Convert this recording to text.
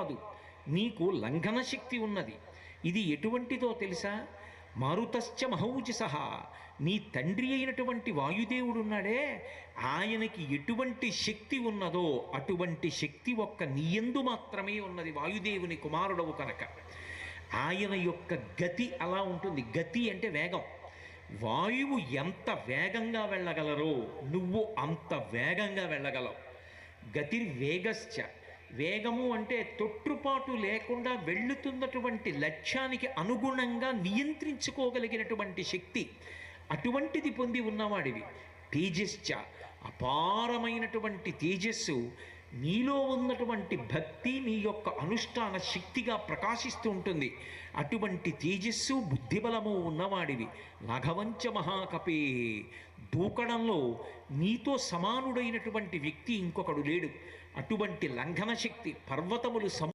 కాదు, నీకు లంఘన శక్తి ఉన్నది. ఇది ఎటువంటిదో తెలుసా? మారుతశ్చ మహౌజసః, నీ తండ్రి అయినటువంటి వాయుదేవుడున్నాడే, ఆయనకి ఎటువంటి శక్తి ఉన్నదో అటువంటి శక్తి ఒక్క నీయందు మాత్రమే ఉన్నది, వాయుదేవుని కుమారుడవు కనుక. ఆయన యొక్క గతి అలా ఉంటుంది. గతి అంటే వేగం. వాయువు ఎంత వేగంగా వెళ్ళగలరో నువ్వు అంత వేగంగా వెళ్ళగలవు. గతిర్వేగశ్చ, వేగము అంటే తొట్టుపాటు లేకుండా వెళ్ళుతున్నటువంటి లక్ష్యానికి అనుగుణంగా నియంత్రించుకోగలిగినటువంటి శక్తి, అటువంటిది పొంది ఉన్నవాడివి. తేజశ్చ, అపారమైనటువంటి తేజస్సు, నీలో ఉన్నటువంటి భక్తి నీ యొక్క అనుష్ఠాన శక్తిగా ప్రకాశిస్తూ ఉంటుంది. అటువంటి తేజస్సు బుద్ధిబలము ఉన్నవాడివి. లాఘవంచ మహాకపే, దూకడంలో నీతో సమానుడైనటువంటి వ్యక్తి ఇంకొకడు లేడు. అటువంటి లంఘన శక్తి, పర్వతములు